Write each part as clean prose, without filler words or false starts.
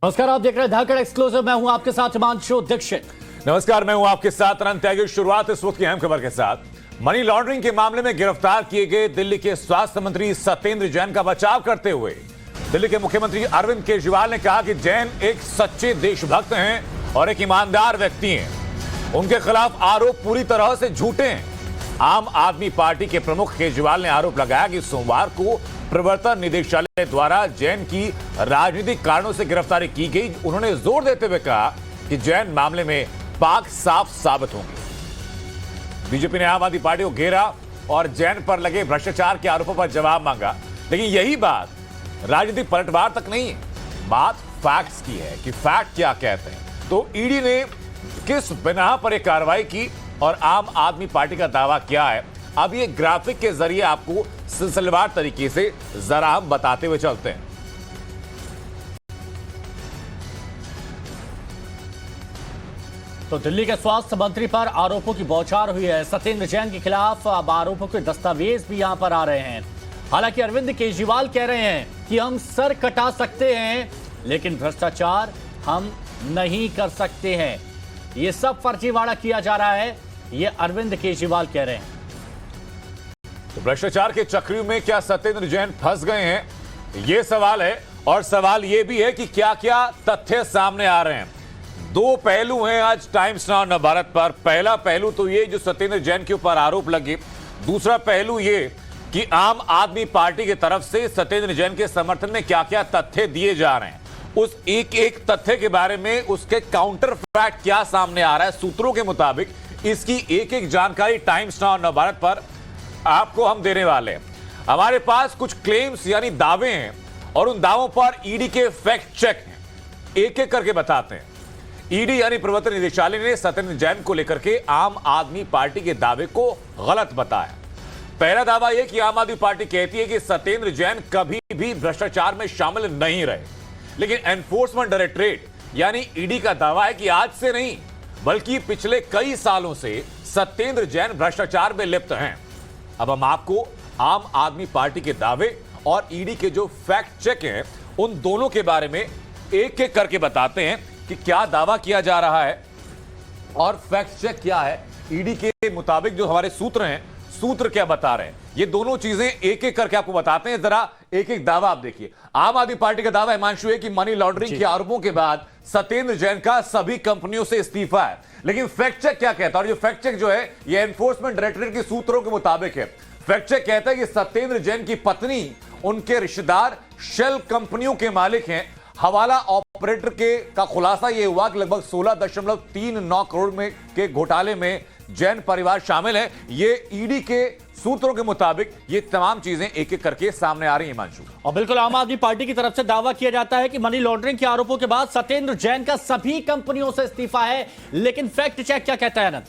नमस्कार, आप देख रहे हैं धाकड़ एक्सक्लूसिव। मैं हूं आपके साथ हिमांशु दीक्षित। नमस्कार, मैं हूं आपके साथ अनंत त्यागी। शुरुआत इस वक्त की अहम खबर के साथ। मनी लॉन्ड्रिंग के मामले में गिरफ्तार किए गए दिल्ली के स्वास्थ्य मंत्री सत्येंद्र जैन का बचाव करते हुए दिल्ली के मुख्यमंत्री अरविंद केजरीवाल ने कहा कि जैन एक सच्चे देशभक्त हैं और एक ईमानदार व्यक्ति हैं। उनके खिलाफ आरोप पूरी तरह से झूठे हैं। आम आदमी पार्टी के प्रमुख केजरीवाल ने आरोप लगाया कि सोमवार को प्रवर्तन निदेशालय द्वारा जैन की राजनीतिक कारणों से गिरफ्तारी की गई। उन्होंने जोर देते हुए कहा कि जैन मामले में पाक साफ साबित होंगे। बीजेपी ने आम आदमी पार्टी को घेरा और जैन पर लगे भ्रष्टाचार के आरोपों पर जवाब मांगा, लेकिन यही बात राजनीतिक पलटवार तक नहीं है, बात फैक्ट्स की है कि फैक्ट क्या कहते हैं। तो ईडी ने किस बिना पर यह कार्रवाई की और आम आदमी पार्टी का दावा क्या है, अब ये ग्राफिक के जरिए आपको सिलसिलेवार तरीके से जरा हम बताते हुए चलते हैं। तो दिल्ली के स्वास्थ्य मंत्री पर आरोपों की बौछार हुई है। सत्येंद्र जैन के खिलाफ अब आरोपों के दस्तावेज भी यहां पर आ रहे हैं। हालांकि अरविंद केजरीवाल कह रहे हैं कि हम सर कटा सकते हैं, लेकिन भ्रष्टाचार हम नहीं कर सकते हैं। ये सब फर्जीवाड़ा किया जा रहा है, ये अरविंद केजरीवाल कह रहे हैं। तो भ्रष्टाचार के चक्रीय में क्या सत्येंद्र जैन फंस गए हैं, यह सवाल है। और सवाल यह भी है कि क्या क्या तथ्य सामने आ रहे हैं। दो पहलू हैं आज टाइम्स नाउ नवभारत पर। पहला पहलू तो ये जो सत्येंद्र जैन के ऊपर आरोप लगे, दूसरा पहलू ये कि आम आदमी पार्टी की तरफ से सत्येंद्र जैन के समर्थन में क्या क्या तथ्य दिए जा रहे हैं। उस एक एक तथ्य के बारे में उसके काउंटर फैक्ट क्या सामने आ रहा है सूत्रों के मुताबिक, इसकी एक एक जानकारी टाइम्स नाउ नवभारत पर आपको हम देने वाले हैं। हमारे पास कुछ क्लेम्स यानी दावे हैं और उन दावों पर ईडी के फैक्ट चेक हैं, एक एक करके बताते हैं। ईडी यानी प्रवर्तन निदेशालय ने सत्येंद्र जैन को लेकर के आम आदमी पार्टी के दावे को गलत बताया। पहला दावा यह कि आम आदमी पार्टी कहती है कि सत्येंद्र जैन कभी भी भ्रष्टाचार में शामिल नहीं रहे, लेकिन एनफोर्समेंट डायरेक्टरेट यानी ईडी का दावा है कि आज से नहीं बल्कि पिछले कई सालों से सत्येंद्र जैन भ्रष्टाचार में लिप्त हैं। अब हम आपको आम आदमी पार्टी के दावे और ईडी के जो फैक्ट चेक हैं उन दोनों के बारे में एक एक करके बताते हैं कि क्या दावा किया जा रहा है और फैक्ट चेक क्या है। ईडी के मुताबिक जो हमारे सूत्र हैं, सूत्र क्या बता रहे हैं, ये दोनों चीजें एक एक करके आपको बताते हैं। जरा एक एक दावा आप देखिए। आम आदमी पार्टी का दावा हिमांशु है कि मनी लॉन्ड्रिंग के आरोपों के बाद सत्येंद्र जैन का सभी कंपनियों से इस्तीफा है, लेकिन फैक्ट चेक क्या कहता है। और जो फैक्ट चेक जो है ये एनफोर्समेंट डायरेक्टरेट के सूत्रों के मुताबिक है। फैक्ट चेक कहता है कि सत्येंद्र जैन की पत्नी, उनके रिश्तेदार शेल कंपनियों के मालिक हैं। हवाला ऑपरेटर के का खुलासा यह हुआ कि लगभग 16.39 करोड़ में के घोटाले में जैन परिवार शामिल है। ये ईडी के सूत्रों के मुताबिक ये तमाम चीजें एक एक करके सामने आ रही हैं हिमांशु। और बिल्कुल आम आदमी पार्टी की तरफ से दावा किया जाता है कि मनी लॉन्ड्रिंग के आरोपों के बाद सत्येंद्र जैन का सभी कंपनियों से इस्तीफा है, लेकिन फैक्ट चेक क्या कहता है अनंत?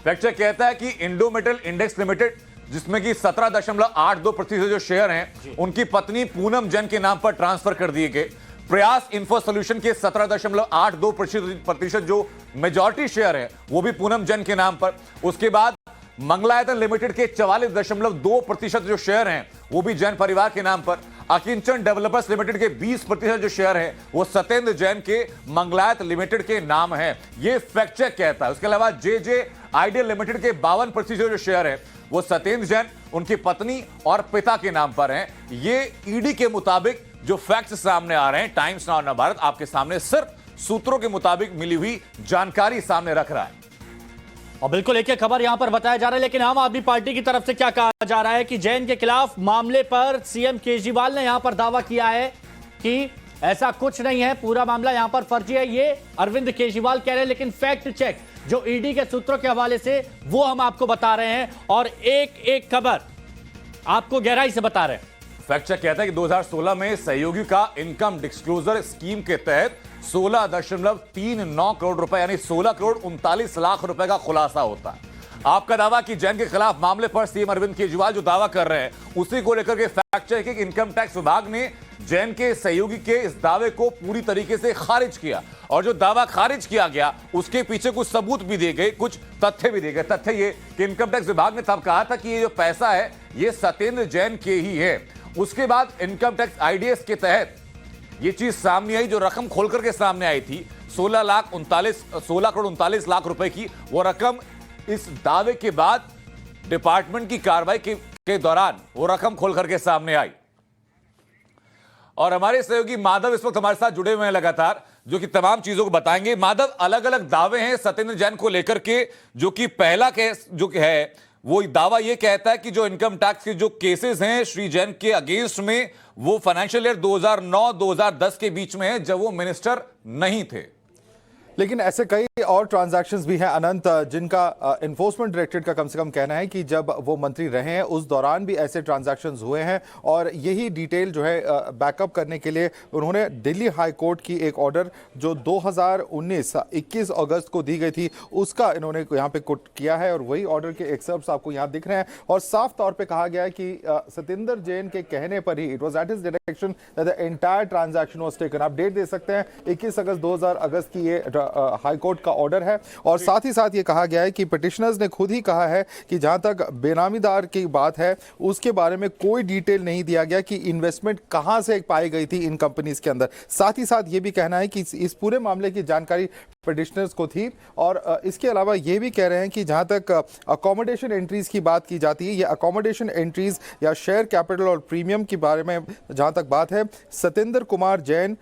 फैक्ट चेक कहता है कि इंडो मेटल इंडेक्स लिमिटेड, जिसमें कि 17.82% जो शेयर हैं उनकी पत्नी पूनम जैन के नाम पर ट्रांसफर कर दिए गए। प्रयास इंफो सोल्यूशन के 17.82% जो मेजॉरिटी शेयर है वो भी पूनम जैन के नाम पर। उसके बाद मंगलायतन लिमिटेड के 44.2% जो शेयर हैं वो भी जैन परिवार के नाम पर। अकिंचन डेवलपर्स लिमिटेड के 20% जो शेयर हैं वो सत्येंद्र जैन के मंगलायत लिमिटेड के नाम है। ये फैक्ट चेक कहता है। उसके अलावा जे आइडियल लिमिटेड के 52% जो शेयर है वो सत्येंद्र जैन, उनकी पत्नी और पिता के नाम पर हैं। ये ईडी के मुताबिक जो फैक्ट्स सामने आ रहे हैं, टाइम्स नाउ नवभारत आपके सामने सिर्फ सूत्रों के मुताबिक मिली हुई जानकारी सामने रख रहा है। और बिल्कुल एक एक खबर यहां पर बताया जा रहा है, लेकिन आम आदमी पार्टी की तरफ से क्या कहा जा रहा है कि जैन के खिलाफ मामले पर सीएम केजरीवाल ने यहां पर दावा किया है कि ऐसा कुछ नहीं है, पूरा मामला यहां पर फर्जी है। ये अरविंद केजरीवाल कह रहे हैं, लेकिन फैक्ट चेक जो ईडी के सूत्रों के हवाले से वो हम आपको बता रहे हैं और एक एक खबर आपको गहराई से बता रहे हैं। फैक्ट चेक कहता है कि 2016 में सहयोगी का इनकम डिस्क्लोजर स्कीम के तहत 16.39 करोड़ रुपए यानी 16 करोड़ 39 लाख रुपए का खुलासा होता है। आपका दावा कि जैन के खिलाफ मामले पर सीएम अरविंद केजरीवाल जो दावा कर रहे हैं उसी को लेकर के फैक्ट चेक है कि इनकम टैक्स विभाग ने जैन के सहयोगी के इस दावे को पूरी तरीके से खारिज किया। और जो दावा खारिज किया गया उसके पीछे कुछ सबूत भी दिए गए, कुछ तथ्य भी दिए गए। तथ्य ये कि इनकम टैक्स विभाग ने तब कहा था कि ये जो पैसा है ये सत्येंद्र जैन के ही है। उसके बाद इनकम टैक्स आईडीएस के तहत ये चीज सामने आई, जो रकम खोल करके सामने आई थी 16 करोड़ 39 लाख रुपए की, वो रकम इस दावे के बाद डिपार्टमेंट की कार्रवाई के दौरान वो रकम खोल करके सामने आई। और हमारे सहयोगी माधव इस वक्त हमारे साथ जुड़े हुए हैं लगातार, जो कि तमाम चीजों को बताएंगे। माधव, अलग अलग दावे हैं सत्येंद्र जैन को लेकर के, जो कि पहला केस जो कि है वो दावा ये कहता है कि जो इनकम टैक्स के जो केसेस हैं श्री जैन के अगेंस्ट में, वो फाइनेंशियल ईयर 2009-2010 के बीच में है, जब वो मिनिस्टर नहीं थे। लेकिन ऐसे कई और ट्रांजैक्शंस भी हैं अनंत, जिनका एनफोर्समेंट डायरेक्टरेट का कम से कम कहना है कि जब वो मंत्री रहे हैं उस दौरान भी ऐसे ट्रांजैक्शंस हुए हैं। और यही डिटेल जो है बैकअप करने के लिए उन्होंने दिल्ली हाई कोर्ट की एक ऑर्डर जो 2019 21 अगस्त को दी गई थी, उसका इन्होंने यहाँ पे कोट किया है। और वही ऑर्डर के एक्सर्प्ट्स आपको यहाँ दिख रहे हैं। और साफ तौर पर कहा गया है कि सत्येंद्र जैन के कहने पर ही it was at his direction that the entire transaction was taken. आप डेट दे सकते हैं 21 अगस्त 2000 की ये हाई कोर्ट का ऑर्डर है। और साथ ही साथ ये कहा गया है कि पिटिशनर्स ने खुद ही कहा है कि जहां तक बेनामीदार की बात है उसके बारे में कोई डिटेल नहीं दिया गया कि इन्वेस्टमेंट कहां से पाई गई थी इन कंपनीज के अंदर। साथ ही साथ ये भी कहना है कि इस पूरे मामले की जानकारी पिटिशनर्स को थी। और इसके अलावा ये भी कह रहे हैं कि जहां तक अकोमोडेशन एंट्रीज की बात की जाती है, ये अकोमोडेशन एंट्रीज या शेयर कैपिटल और प्रीमियम के बारे में जहां तक बात है, सत्येंद्र कुमार जैन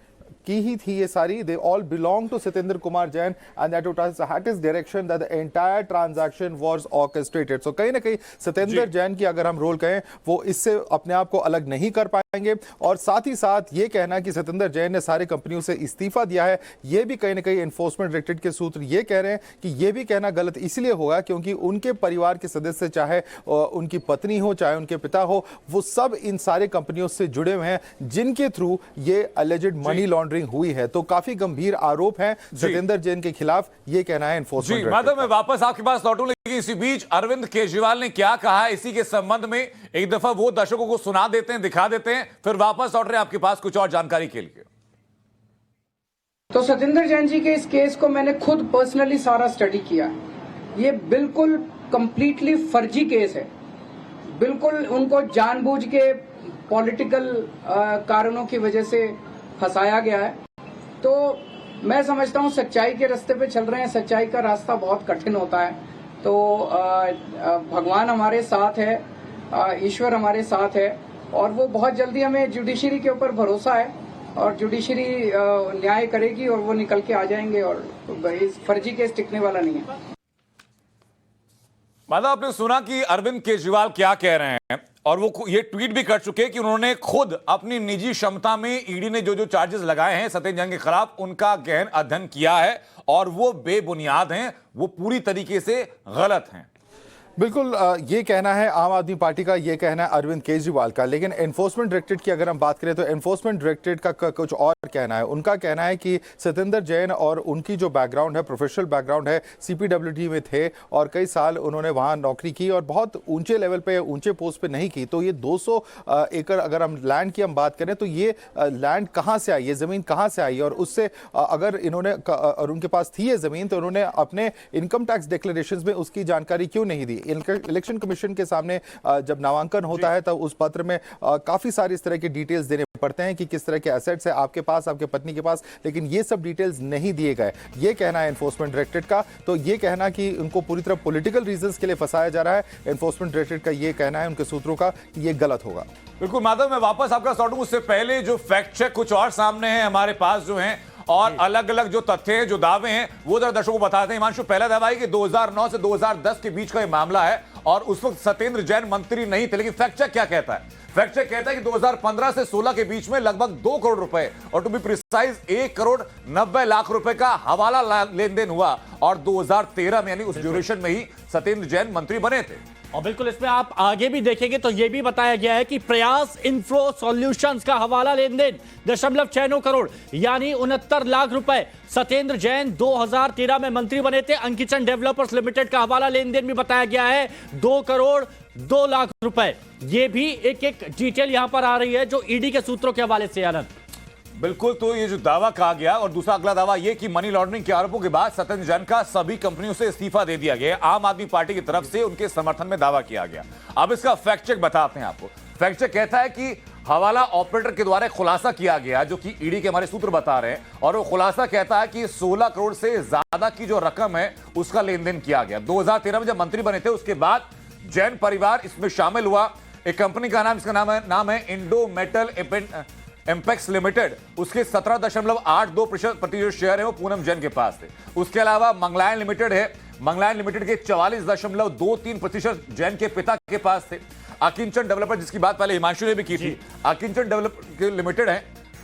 की ही थी ये सारी। They all belong to Satyendra Kumar Jain and that was at his direction that the entire transaction was orchestrated. So कहीं ना कहीं सत्येंद्र जैन की अगर हम रोल कहें, वो इससे अपने आप को अलग नहीं कर पाएंगे। और साथ ही साथ ये कहना कि सत्येंद्र जैन ने सारी कंपनियों से इस्तीफा दिया है, ये भी कहीं ना कहीं एनफोर्समेंट डायरेक्टरेट के सूत्र ये कह रहे हैं कि ये भी कहना गलत इसलिए होगा क्योंकि उनके परिवार के सदस्य, चाहे उनकी पत्नी हो चाहे उनके पिता हो, वो सब इन सारे कंपनियों से जुड़े हुए हैं जिनके थ्रू ये अलेजेड मनी लॉन्ड्रिंग हुई है। तो काफी गंभीर आरोप है सत्येंद्र जैन के खिलाफ, ये कहना है एनफोर्समेंट। माधव, मैं वापस आपके पास लौटूं, लेकिन इसी बीच अरविंद केजरीवाल ने क्या कहा है इसी के संबंध में एक दफा वो दर्शकों को सुना देते हैं, दिखा देते हैं, फिर वापस लौट रहे हैं आपके पास कुछ और जानकारी के लिए। तो सत्येंद्र जैन जी के इस केस को मैंने खुद पर्सनली सारा स्टडी किया। ये बिल्कुल कंप्लीटली फर्जी केस है। बिल्कुल उनको जानबूझ के पॉलिटिकल कारणों की वजह से फंसाया गया है। तो मैं समझता हूँ सच्चाई के रास्ते पे चल रहे हैं। सच्चाई का रास्ता बहुत कठिन होता है। तो भगवान हमारे साथ है, ईश्वर हमारे साथ है, और वो बहुत जल्दी, हमें जुडिशरी के ऊपर भरोसा है और जुडिशरी न्याय करेगी और वो निकल के आ जाएंगे। और इस फर्जी केस टिकने वाला नहीं है। माधव, आपने सुना कि अरविंद केजरीवाल क्या कह रहे हैं, और वो ये ट्वीट भी कर चुके हैं कि उन्होंने खुद अपनी निजी क्षमता में ईडी ने जो चार्जेस लगाए हैं सत्येंद्र जैन के खिलाफ, उनका गहन अध्ययन किया है और वो बेबुनियाद हैं, वो पूरी तरीके से गलत हैं। बिल्कुल ये कहना है आम आदमी पार्टी का, ये कहना है अरविंद केजरीवाल का। लेकिन एनफोर्समेंट डायरेक्टरेट की अगर हम बात करें तो एनफोर्समेंट डायरेक्टरेट का कुछ और कहना है। उनका कहना है कि सत्येंद्र जैन और उनकी जो बैकग्राउंड है, प्रोफेशनल बैकग्राउंड है, सीपीडब्ल्यूडी में थे और कई साल उन्होंने वहां नौकरी की और बहुत ऊंचे लेवल पे, ऊंचे पोस्ट पे नहीं की। तो ये 200 एकड़ अगर हम लैंड की हम बात करें तो ये लैंड कहाँ से आई, ये जमीन कहाँ से आई, और उससे अगर इन्होंने और उनके पास थी ये जमीन तो उन्होंने अपने इनकम टैक्स डिक्लेरेशन में उसकी जानकारी क्यों नहीं दी। इलेक्शन कमीशन के सामने जब नामांकन होता है तब उस पत्र में काफी सारी इस तरह की डिटेल्स देने पड़ते हैं कि किस तरह के एसेट्स है आपके पास, आपके पत्नी के पास, लेकिन ये सब डिटेल्स नहीं दिए गए। ये कहना है एनफोर्समेंट डायरेक्टरेट का। तो ये कहना कि उनको पूरी तरह पॉलिटिकल रीजंस के लिए फंसाया जा रहा है, एनफोर्समेंट डायरेक्टरेट का ये कहना है, उनके सूत्रों का, कि ये गलत होगा। बिल्कुल माधव, मैं वापस आपका लौटूं, उससे पहले जो फैक्ट चेक कुछ और सामने है हमारे पास जो है, और अलग अलग जो तथ्य हैं, जो दावे हैं, वो जरा दर्शकों को बताते हैं। हिमांशु, पहला दावा है कि 2009 से 2010 के बीच का ये मामला है और उस वक्त सत्येंद्र जैन मंत्री नहीं थे। लेकिन फैक्ट चेक क्या कहता है? फैक्ट चेक कहता है कि 2015 से 16 के बीच में लगभग 2 करोड़ रुपए, और to be precise 1 crore 90 lakh रुपए का हवाला लेन देन हुआ, और 2013 में यानी उस ड्यूरेशन में ही सत्येंद्र जैन मंत्री बने थे। और बिल्कुल इसमें आप आगे भी देखेंगे तो यह भी बताया गया है कि प्रयास इंफ्रो सॉल्यूशंस का हवाला लेन देन 0.69 करोड़ यानी 69 लाख रुपए। सत्येंद्र जैन 2013 में मंत्री बने थे। अंकिचन डेवलपर्स लिमिटेड का हवाला लेन देन भी बताया गया है 2 करोड़ 2 लाख रुपए। यह भी एक एक डिटेल यहां पर आ रही है जो ईडी के सूत्रों के हवाले से। आनंद, बिल्कुल, तो ये जो दावा कहा गया, और दूसरा अगला दावा ये कि मनी लॉन्ड्रिंग के आरोपों के बाद सत्येंद्र जैन का सभी कंपनियों से इस्तीफा दे दिया गया। आम आदमी पार्टी की तरफ से उनके समर्थन में दावा किया गया। अब इसका फैक्ट चेक बताते हैं आपको। फैक्ट चेक कहता है कि हवाला ऑपरेटर के द्वारा खुलासा किया गया, जो कि ईडी के हमारे सूत्र बता रहे हैं, और वो खुलासा कहता है कि 16 करोड़ से ज्यादा की जो रकम है उसका लेन देन किया गया। 2013 में जब मंत्री बने थे उसके बाद जैन परिवार इसमें शामिल हुआ। एक कंपनी का नाम, इसका नाम है इंडो मेटल एम्पेक्स लिमिटेड, उसके 17.82% शेयर है वो पूनम जैन के पास थे। उसके अलावा मंगलायन लिमिटेड है, मंगलायन लिमिटेड के 44.23% जैन के पिता के पास थे। अकिंचन डेवलपर, जिसकी बात पहले हिमांशु ने भी की थी, अकिंचन डेवलपर लिमिटेड है,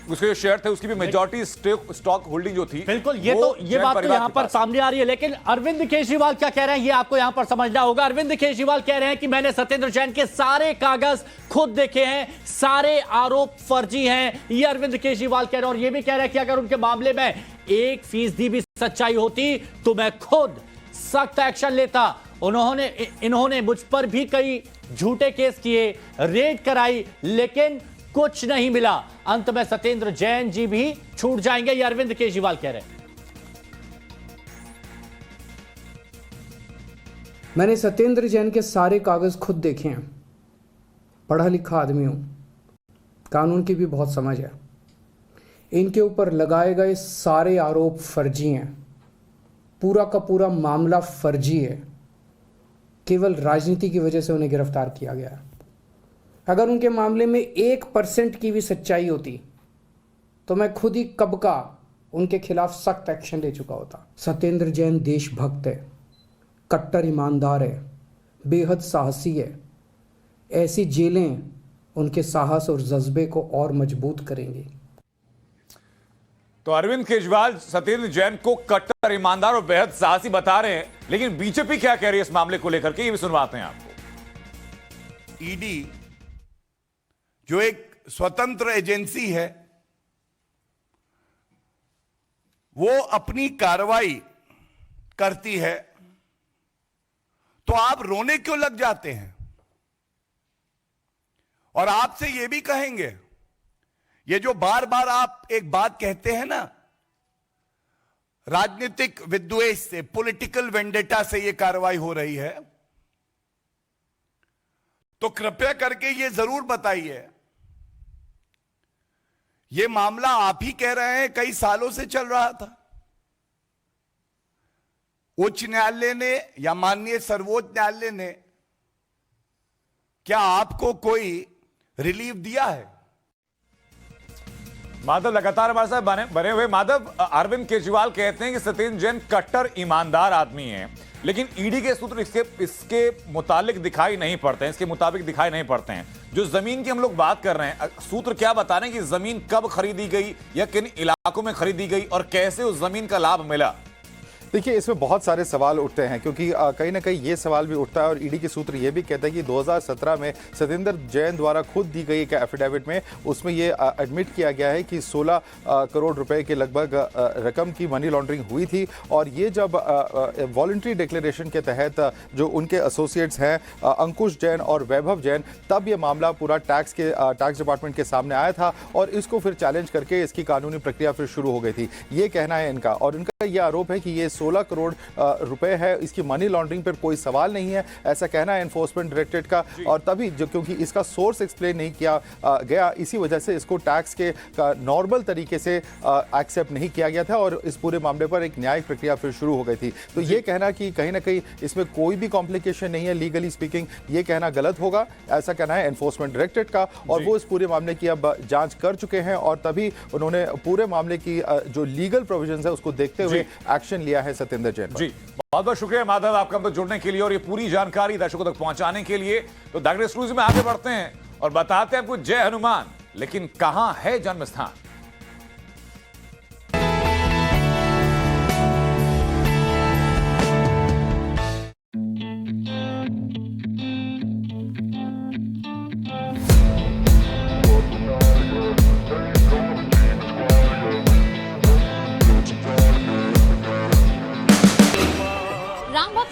उसके जो शेयर थे उसकी भी मेजॉरिटी स्टॉक होल्डिंग जो थी, बिल्कुल, ये बात तो यहां पर सामने आ रही है। लेकिन अरविंद केजरीवाल क्या कह रहे हैं ये आपको यहां पर समझना होगा। अरविंद केजरीवाल कह रहे हैं कि मैंने सत्येंद्र जैन के सारे कागज खुद देखे हैं, सारे आरोप फर्जी हैं, ये अरविंद केजरीवाल कह रहे हैं। और ये भी कह रहे हैं कि अगर उनके मामले में 1% भी सच्चाई होती तो मैं खुद सख्त एक्शन लेता। इन्होंने मुझ पर भी कई झूठे केस किए, रेड कराई, लेकिन कुछ नहीं मिला। अंत में सत्येंद्र जैन जी भी छूट जाएंगे, ये अरविंद केजरीवाल कह रहे हैं। मैंने सत्येंद्र जैन के सारे कागज खुद देखे हैं, पढ़ा लिखा आदमी हूं, कानून की भी बहुत समझ है। इनके ऊपर लगाए गए सारे आरोप फर्जी हैं, पूरा का पूरा मामला फर्जी है। केवल राजनीति की वजह से उन्हें गिरफ्तार किया गया है। अगर उनके मामले में 1% की भी सच्चाई होती तो मैं खुद ही कब का उनके खिलाफ सख्त एक्शन ले चुका होता। सत्येंद्र जैन देशभक्त है, कट्टर ईमानदार है, बेहद साहसी है। ऐसी जेलें उनके साहस और जज्बे को और मजबूत करेंगी। तो अरविंद केजरीवाल सत्येंद्र जैन को कट्टर ईमानदार और बेहद साहसी बता रहे हैं, लेकिन बीजेपी क्या कह रही है इस मामले को लेकर के, ये भी सुनवाते हैं आपको। ईडी जो एक स्वतंत्र एजेंसी है, वो अपनी कार्रवाई करती है, तो आप रोने क्यों लग जाते हैं? और आपसे ये भी कहेंगे, ये जो बार बार आप एक बात कहते हैं ना, राजनीतिक विद्वेष से, पॉलिटिकल वेंडेटा से ये कार्रवाई हो रही है, तो कृपया करके ये जरूर बताइए, ये मामला आप ही कह रहे हैं कई सालों से चल रहा था। उच्च न्यायालय ने या माननीय सर्वोच्च न्यायालय ने क्या आपको कोई रिलीफ दिया है? माधव लगातार हमारे साथ बने हुए। माधव, अरविंद केजरीवाल कहते हैं कि सत्येंद्र जैन कट्टर ईमानदार आदमी हैं, लेकिन ईडी के सूत्र इसके मुताबिक दिखाई नहीं पड़ते हैं, इसके मुताबिक दिखाई नहीं पड़ते हैं। जो जमीन की हम लोग बात कर रहे हैं, सूत्र क्या बता रहे हैं कि जमीन कब खरीदी गई या किन इलाकों में खरीदी गई और कैसे उस जमीन का लाभ मिला? देखिए, इसमें बहुत सारे सवाल उठते हैं, क्योंकि कहीं ना कहीं ये सवाल भी उठता है और ईडी के सूत्र ये भी कहते हैं कि 2017 में सत्येंद्र जैन द्वारा खुद दी गई एक एफिडेविट में उसमें ये एडमिट किया गया है कि 16 करोड़ रुपए के लगभग रकम की मनी लॉन्ड्रिंग हुई थी। और ये जब वॉलंटरी डिक्लेरेशन के तहत जो उनके एसोसिएट्स हैं अंकुश जैन और वैभव जैन, तब ये मामला पूरा टैक्स डिपार्टमेंट के सामने आया था और इसको फिर चैलेंज करके इसकी कानूनी प्रक्रिया फिर शुरू हो गई थी, ये कहना है इनका। और इनका ये आरोप है कि ये 16 करोड़ रुपए है, इसकी मनी लॉन्ड्रिंग पर कोई सवाल नहीं है, ऐसा कहना है एनफोर्समेंट डायरेक्टरेट का। और तभी जो क्योंकि इसका सोर्स एक्सप्लेन नहीं किया गया, इसी वजह से इसको टैक्स के नॉर्मल तरीके से एक्सेप्ट नहीं किया गया था और इस पूरे मामले पर एक न्यायिक प्रक्रिया फिर शुरू हो गई थी। तो ये कहना कि कहीं ना कहीं इसमें कोई भी कॉम्प्लिकेशन नहीं है लीगली स्पीकिंग, ये कहना गलत होगा, ऐसा कहना है एनफोर्समेंट डायरेक्टरेट का। और वो इस पूरे मामले की अब जांच कर चुके हैं और तभी उन्होंने पूरे मामले की जो लीगल प्रोविजंस है उसको देखते हुए एक्शन लिया है सत्येंद्र जैन पर। जी, बहुत बहुत शुक्रिया माधव आपका हमसे जुड़ने के लिए और ये पूरी जानकारी दर्शकों तक पहुंचाने के लिए। तो दैट एक्सक्लूसिव में आगे बढ़ते हैं और बताते हैं आपको जय हनुमान, लेकिन कहां है जन्म स्थान?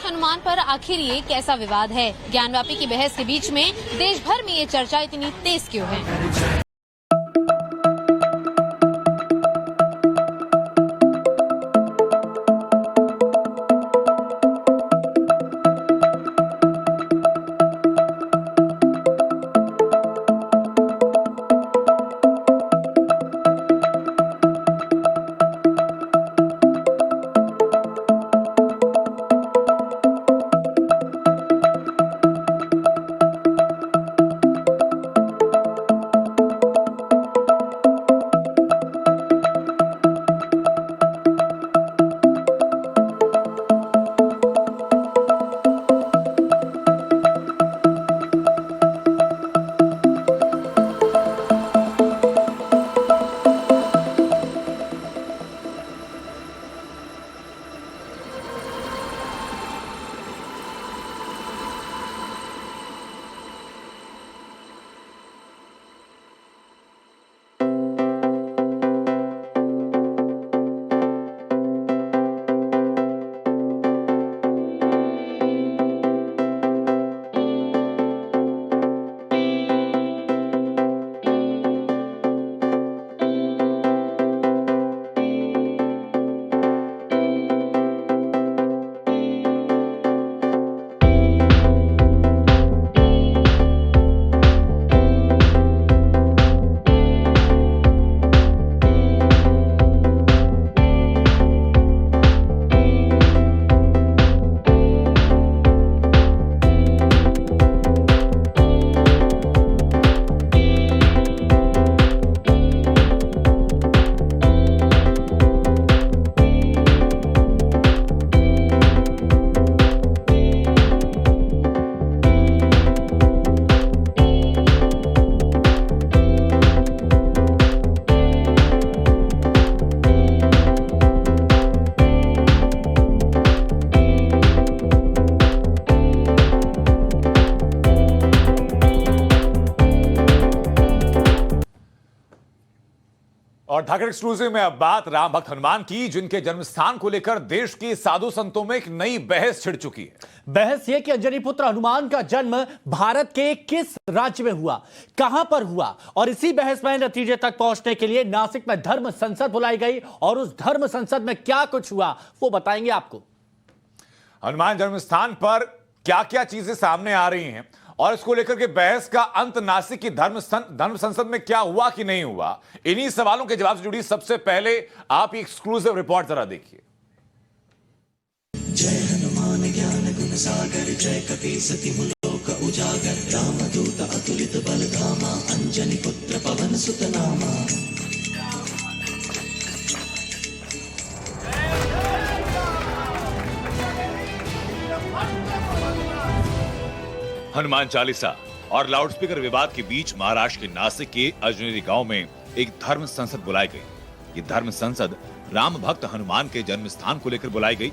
हनुमान पर आखिर ये कैसा विवाद है? ज्ञानव्यापी की बहस के बीच में देश भर में ये चर्चा इतनी तेज क्यों है? और धाकड़ एक्सक्लूसिव में अब बात राम भक्त हनुमान की, जिनके जन्मस्थान को लेकर देश के साधु संतों में एक नई बहस छिड़ चुकी है। बहस यह कि अंजनी पुत्र हनुमान का जन्म भारत के किस राज्य में हुआ, कहां पर हुआ, और इसी बहस में नतीजे तक पहुंचने के लिए नासिक में धर्म संसद बुलाई गई और उस धर्म संसद में क्या कुछ हुआ वो बताएंगे आपको। हनुमान जन्मस्थान पर क्या क्या चीजें सामने आ रही हैं और इसको लेकर के बहस का अंत नासिक की धर्म संसद में क्या हुआ कि नहीं हुआ, इन्हीं सवालों के जवाब से जुड़ी सबसे पहले आप एक्सक्लूसिव रिपोर्ट जरा देखिए। जय हनुमान ज्ञान गुण सागर, जय कपी सति मुलोक उजागर, रामदूत अतुलित बल धामा, अंजनी पुत्र पवन सुत नामा। हनुमान चालीसा और लाउडस्पीकर विवाद के बीच महाराष्ट्र के नासिक के अजनेरी गांव में एक धर्म संसद बुलाई गई। ये धर्म संसद राम भक्त हनुमान के जन्म स्थान को लेकर बुलाई गई,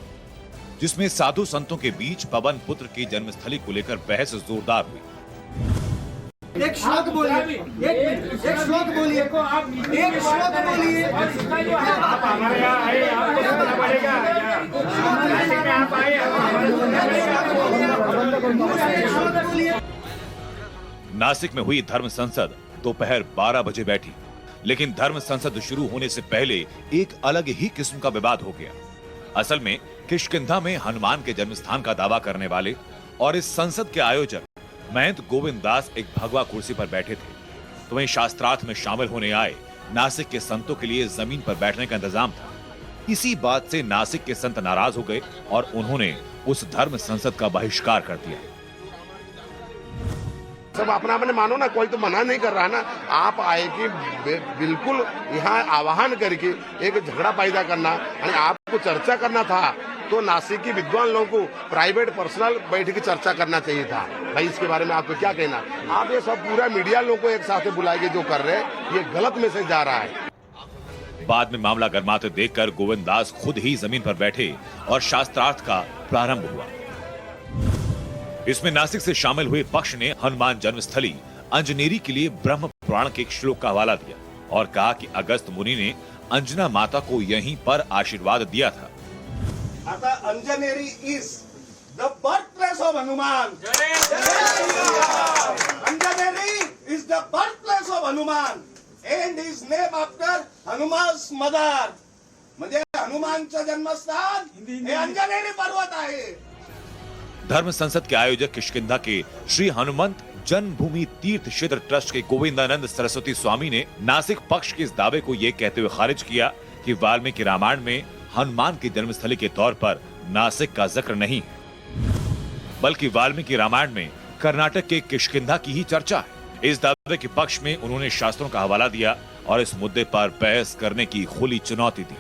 जिसमें साधु संतों के बीच पवन पुत्र की जन्मस्थली को लेकर बहस जोरदार हुई। एक श्लोक बोलिए, एक श्लोक बोलिए, एक श्लोक बोलिए। आप हमारे यहाँ आए, आपको सुनना पड़ेगा। आप आए, नासिक में हुई धर्म संसद दोपहर 12 बजे बैठी, लेकिन धर्म संसद शुरू होने से पहले एक अलग ही किस्म का विवाद हो गया। असल में किष्किंधा में हनुमान के जन्मस्थान का दावा करने वाले और इस संसद के आयोजक महंत गोविंद दास एक भगवा कुर्सी पर बैठे थे, तो वहीं शास्त्रार्थ में शामिल होने आए नासिक के संतों के लिए जमीन पर बैठने का इंतजाम था। इसी बात से नासिक के संत नाराज हो गए और उन्होंने उस धर्म संसद का बहिष्कार कर दिया। सब अपना अपने मानो ना, कोई तो मना नहीं कर रहा ना। आप आए कि बिल्कुल यहाँ आह्वान करके एक झगड़ा पैदा करना और आपको चर्चा करना था तो नासिक की विद्वान लोगों को प्राइवेट पर्सनल बैठ के चर्चा करना चाहिए था। भाई इसके बारे में आपको क्या कहना? आप ये सब पूरा मीडिया लोगों को एक साथ बुलाएंगे जो कर रहे हैं, ये गलत मैसेज जा रहा है। बाद में मामला गर्माते देखकर गोविंद दास खुद ही जमीन पर बैठे और शास्त्रार्थ का प्रारंभ हुआ। इसमें नासिक से शामिल हुए पक्ष ने हनुमान जन्मस्थली अंजनेरी के लिए ब्रह्म पुराण के एक श्लोक का हवाला दिया और कहा कि अगस्त मुनि ने अंजना माता को यहीं पर आशीर्वाद दिया था। आता Anjaneri is the birth place of Hanuman. Anjaneri is the birth place of Hanuman and is name after Hanuman's mother. म्हणजे हनुमानचं जन्मस्थान हे अंजनेरी पर्वत आहे। धर्म संसद के आयोजक किष्किंधा के श्री हनुमंत जन्मभूमि तीर्थ क्षेत्र ट्रस्ट के गोविंदानंद सरस्वती स्वामी ने नासिक पक्ष के इस दावे को ये कहते हुए खारिज किया कि वाल्मीकि रामायण में हनुमान की जन्मस्थली के तौर पर नासिक का जिक्र नहीं है, बल्कि वाल्मीकि रामायण में कर्नाटक के किष्किंधा की ही चर्चा है। इस दावे के पक्ष में उन्होंने शास्त्रों का हवाला दिया और इस मुद्दे पर बहस करने की खुली चुनौती दी।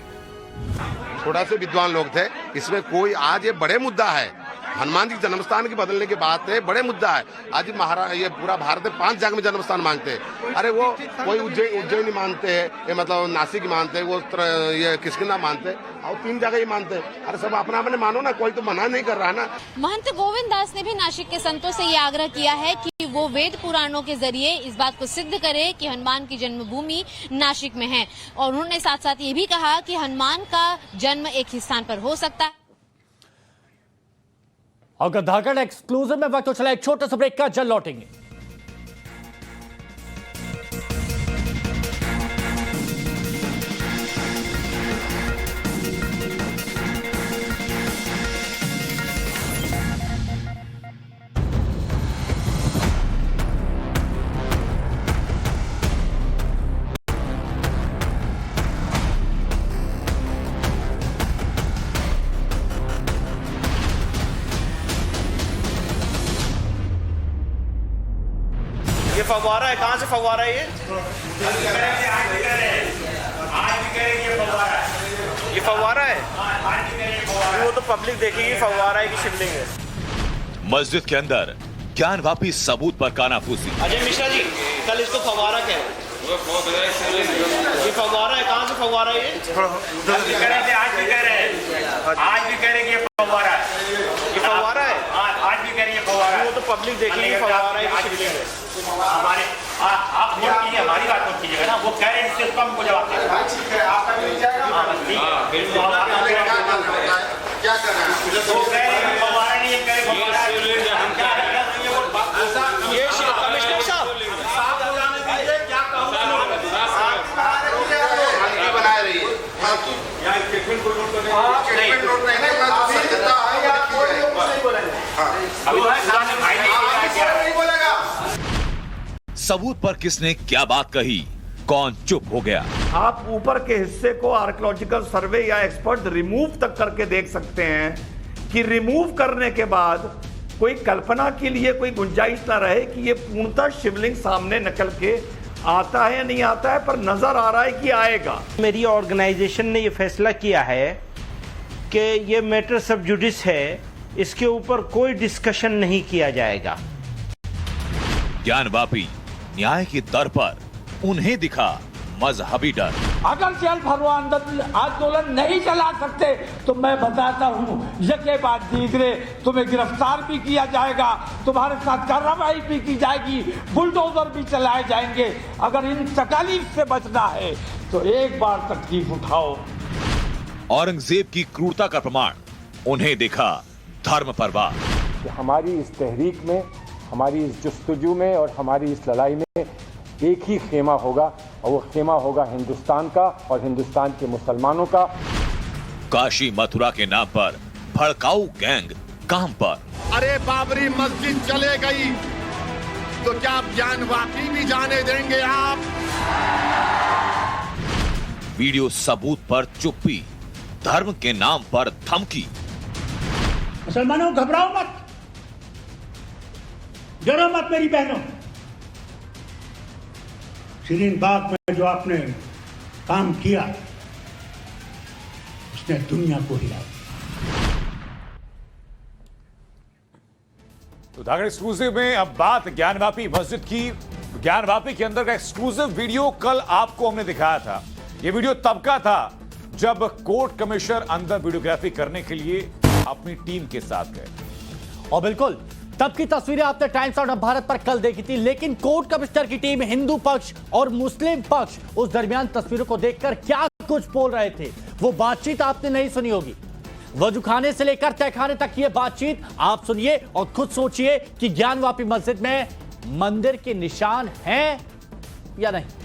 थोड़ा से विद्वान लोग थे, इसमें कोई आज ये बड़े मुद्दा है, हनुमान जी जन्मस्थान की बदलने की बात है, बड़े मुद्दा है। आज महाराज ये पूरा भारत में 5 जगह में जन्मस्थान मांगते हैं। अरे वो कोई उज्जैनी मानते हैं, मतलब नासिक मानते हैं, वो ये किष्किंधा मानते हैं और 3 जगह ही मानते हैं। अरे सब अपना अपने मानो ना, कोई तो मना नहीं कर रहा ना। महंत गोविंद दास ने भी नासिक के संतों से ये आग्रह किया है कि वो वेद पुराणों के जरिए इस बात को सिद्ध करे कि हनुमान की जन्मभूमि नासिक में है, और उन्होंने साथ साथ ये भी कहा कि हनुमान का जन्म एक ही स्थान पर हो सकता है। और धाकड़ एक्सक्लूसिव में वक्त तो चला एक छोटा सा ब्रेक का, जल्द लौटेंगे। ये फव्वारा है, कहाँ से फव्वारा है ये? ये फव्वारा है? वो तो पब्लिक देखेगी फव्वारा है कि शिवलिंग है। मस्जिद के अंदर ज्ञानवापी सबूत पर कानाफूसी। अजय मिश्रा जी, कल इसको फव्वारा कह ये फव्वारा है, कहाँ से फव्वारा है ये? आज भी कह रहे हैं, आज भी कह रहे हैं ये फव्वारा है। ये फव्वारा है? आज भी कह रही है फव्वारा। वो तो पब्लिक देखेगी फव्वारा है कि शिवलिंग है। हमारे आप वोट कीजिए, हमारी बात मत कीजिएगा ना। वो कह रहे हैं इससे उसको हमको जवाब दे। ठीक है, आपका मिल जाएगा। क्या करना है? वो कह रहे हैं फव्वारा नहीं है, कह रहे फव्वारा है। हम क्या है? ये कमिश्नर साहब क्या कहूँगा बनाए रही है। स्टेटमेंट को नोट करने स्टेटमेंट नोट नहीं है, मैं दूसरी देता हूं, या कोई भी कुछ नहीं बोलेंगे। अभी भाई नहीं बोलेगा। सबूत पर किसने क्या बात कही, कौन चुप हो गया? आप ऊपर के हिस्से को आर्कियोलॉजिकल सर्वे या एक्सपर्ट रिमूव तक करके देख सकते हैं कि रिमूव करने के बाद कोई कल्पना के लिए कोई गुंजाइश ना रहे कि ये पूर्णतः शिवलिंग सामने निकल के आता है या नहीं आता है, पर नजर आ रहा है कि आएगा। मेरी ऑर्गेनाइजेशन ने ये फैसला किया है कि ये मैटर सब जुडिस है, इसके ऊपर कोई डिस्कशन नहीं किया जाएगा। ज्ञानवापी न्याय की दर पर उन्हें दिखा मजहबी डर। अगर जेल भरो आंदोलन नहीं चला सकते तो मैं बताता हूँ, यके बाद दीगरे तुम्हें गिरफ्तार भी किया जाएगा, तुम्हारे साथ कार्रवाई भी की जाएगी, बुलडोजर भी चलाए जाएंगे। अगर इन तकलीफ से बचना है तो एक बार तकलीफ उठाओ। औरंगजेब की क्रूरता का प्रमाण उन्हें दिखा धर्म पर वार। हमारी इस तहरीक में, हमारी इस जस्तजू में और हमारी इस लड़ाई में एक ही खेमा होगा, और वो खेमा होगा हिंदुस्तान का और हिंदुस्तान के मुसलमानों का। काशी मथुरा के नाम पर भड़काऊ गैंग काम पर। अरे बाबरी मस्जिद चले गई तो क्या आप ज्ञानवापी भी जाने देंगे आप? वीडियो सबूत पर चुप्पी, धर्म के नाम पर धमकी। मुसलमानों घबराओ मत, डरो मत मेरी बहनों। शिरीन बाग में जो आपने काम किया उसने दुनिया को हिलाया। तो धागड़ एक्सक्लूसिव में अब बात ज्ञानवापी मस्जिद की। ज्ञानवापी के अंदर का एक्सक्लूसिव वीडियो कल आपको हमने दिखाया था। यह वीडियो तब का था जब कोर्ट कमिश्नर अंदर वीडियोग्राफी करने के लिए अपनी टीम के साथ गए। और बिल्कुल तब की तस्वीरें आपने टाइम्स ऑफ भारत पर कल देखी थी, लेकिन कोर्ट कमिश्नर की टीम हिंदू पक्ष और मुस्लिम पक्ष उस दरमियान तस्वीरों को देखकर क्या कुछ बोल रहे थे, वो बातचीत आपने नहीं सुनी होगी। वजूखाने से लेकर तहखाने तक की बातचीत आप सुनिए और खुद सोचिए कि ज्ञानवापी मस्जिद में मंदिर के निशान हैं या नहीं।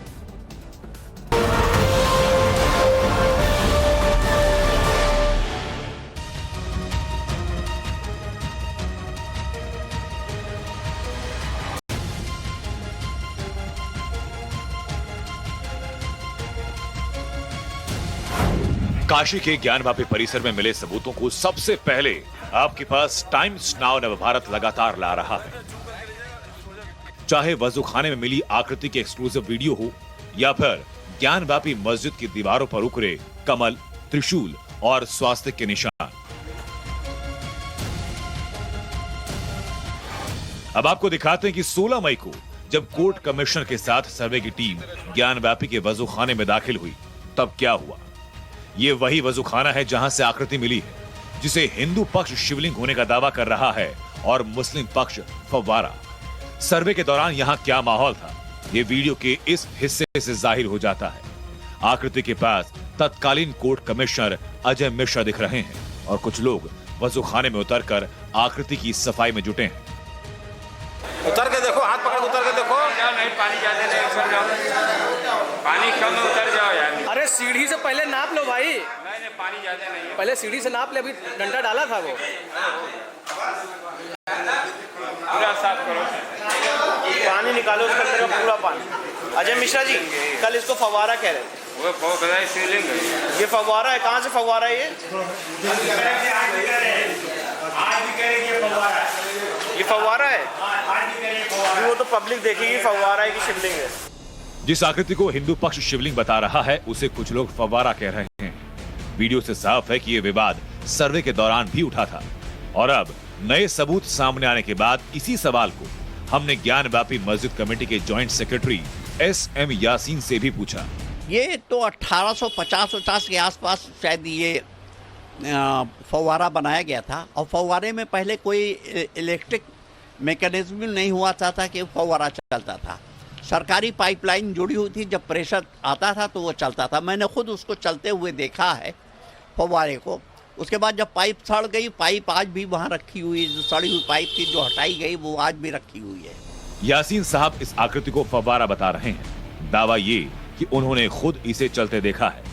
काशी के ज्ञानवापी परिसर में मिले सबूतों को सबसे पहले आपके पास टाइम्स नाउ नवभारत लगातार ला रहा है। चाहे वजूखाने में मिली आकृति की एक्सक्लूसिव वीडियो हो या फिर ज्ञानवापी मस्जिद की दीवारों पर उकरे कमल, त्रिशूल और स्वास्तिक के निशान। अब आपको दिखाते हैं कि 16 मई को जब कोर्ट कमिश्नर के साथ सर्वे की टीम ज्ञानवापी के वजूखाने में दाखिल हुई तब क्या हुआ। ये वही वजूखाना है जहां से आकृति मिली है, जिसे हिंदू पक्ष शिवलिंग होने का दावा कर रहा है और मुस्लिम पक्ष फव्वारा। सर्वे के दौरान यहां क्या माहौल था, ये वीडियो के इस हिस्से से जाहिर हो जाता है। आकृति के पास तत्कालीन कोर्ट कमिश्नर अजय मिश्रा दिख रहे हैं और कुछ लोग वजूखाने में उतरकर आकृति की सफाई में जुटे हैं। उतर के देखो, हाथ पकड़ उतर के देखो। नहीं, पानी ज्यादा नहीं, उतर जाओ, पानी कम में उतर जाओ यार। अरे सीढ़ी से पहले नाप लो भाई। नहीं, पानी ज्यादा नहीं है। पहले सीढ़ी से नाप ले, अभी डंडा डाला था वो। पूरा साफ करो, पानी निकालो उसके अंदर का पूरा पानी। अजय मिश्रा जी कल इसको फव्वारा कह रहे थे। वो बहुत बड़ा शिवलिंग है। ये फव्वारा है, कहाँ से फव्वारा है ये? आज भी करेंगे ये फव्वारा है। ये फव्वारा है, आज भी करेंगे फव्वारा। वो तो पब्लिक देखेगी फव्वारा है कि शिवलिंग है। जिस आकृति को हिंदू पक्ष शिवलिंग बता रहा है उसे कुछ लोग फव्वारा कह रहे हैं। वीडियो से साफ है कि यह विवाद सर्वे के दौरान भी उठा था और अब नए सबूत सामने आने के बाद इसी सवाल को हमने ज्ञानवापी मस्जिद कमेटी के जॉइंट सेक्रेटरी SM यासीन से भी पूछा। ये तो 1850 के आसपास शायद ये फव्वारा बनाया गया था और फव्वारे में पहले कोई इलेक्ट्रिक मैकेनिज्म नहीं हुआ था कि फव्वारा चलता था। सरकारी पाइपलाइन जुड़ी हुई थी, जब प्रेशर आता था तो वो चलता था। मैंने खुद उसको चलते हुए देखा है फव्वारे को। उसके बाद जब पाइप सड़ गई, पाइप आज भी वहाँ रखी हुई है, जो सड़ी हुई पाइप थी जो हटाई गई वो आज भी रखी हुई है। यासीन साहब इस आकृति को फव्वारा बता रहे हैं। दावा ये कि उन्होंने खुद इसे चलते देखा है,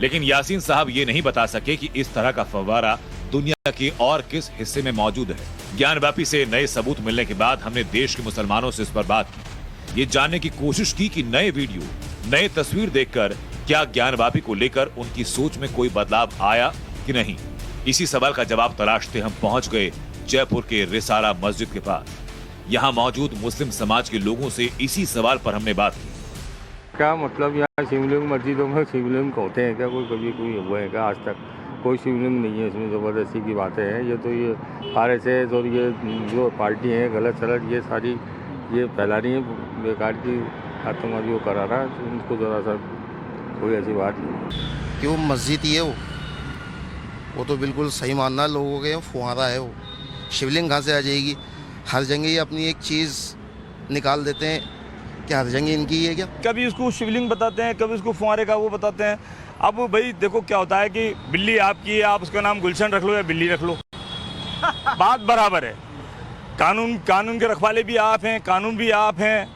लेकिन यासीन साहब ये नहीं बता सके कि इस तरह का फव्वारा दुनिया के और किस हिस्से में मौजूद है। ज्ञानवापी से नए सबूत मिलने के बाद हमने देश के मुसलमानों से इस पर बात की, ये जानने की कोशिश की कि नए वीडियो, नए तस्वीर देखकर क्या ज्ञानवापी को लेकर उनकी सोच में कोई बदलाव आया कि नहीं। इसी सवाल का जवाब तलाशते हम पहुंच गए जयपुर के रिसाला मस्जिद के पास। यहाँ मौजूद मुस्लिम समाज के लोगों से इसी सवाल पर हमने बात की। क्या मतलब यहाँ शिवलिंग मस्जिदों में शिवलिंग होते हैं क्या? कभी कोई हुए हैं क्या? आज तक कोई शिवलिंग नहीं है इसमें। ज़बरदस्ती की बातें हैं ये। तो ये RSS और ये जो पार्टी है गलत सलट ये सारी ये फैला रही है बेकार की आतंकवादी वो करा रहा है। उनको ज़रा सा कोई ऐसी बात नहीं। कि वो मस्जिद ही है वो तो बिल्कुल सही मानना लोगों के फुहारा है। वो शिवलिंग कहाँ से आ जाएगी? हर जगह ये अपनी एक चीज़ निकाल देते हैं कि हर जगह इनकी है क्या? कभी उसको शिवलिंग बताते हैं, कभी उसको फुहारे का वो बताते हैं। अब भाई देखो क्या होता है कि बिल्ली आपकी है, आप उसका नाम गुलशन रख लो या बिल्ली रख लो, बात बराबर है। कानून के रखवाले भी आप हैं, कानून भी आप हैं,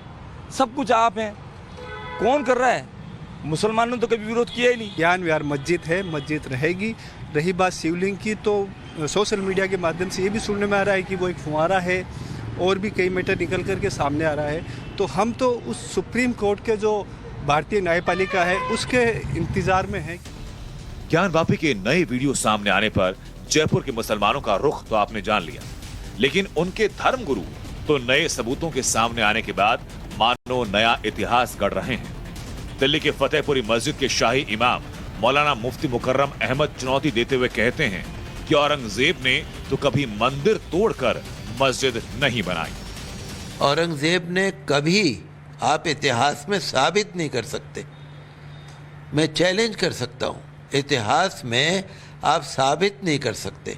सब कुछ आप हैं। कौन कर रहा है? मुसलमानों ने तो कभी विरोध किया ही नहीं। ज्ञान विहार मस्जिद है, मस्जिद रहेगी। रही बात शिवलिंग की, तो सोशल मीडिया के माध्यम से ये भी सुनने में आ रहा है कि वो एक फुहारा है और भी कई मैटर निकल करके सामने आ रहा है। तो हम तो उस सुप्रीम कोर्ट के जो भारतीय न्यायपालिका है उसके इंतजार में हैं। ज्ञानवापी के नए वीडियो सामने आने पर जयपुर के मुसलमानों का रुख तो आपने जान लिया, लेकिन उनके धर्मगुरु तो नए सबूतों के सामने आने के बाद मानो नया इतिहास गढ़ रहे हैं। दिल्ली के फतेहपुरी मस्जिद के शाही इमाम मौलाना मुफ्ती मुकर्रम अहमद चुनौती देते हुए कहते हैं कि औरंगजेब ने तो कभी मंदिर तोड़कर मस्जिद नहीं बनाई। औरंगजेब ने कभी, आप इतिहास में साबित नहीं कर सकते। मैं चैलेंज कर सकता हूँ, इतिहास में आप साबित नहीं कर सकते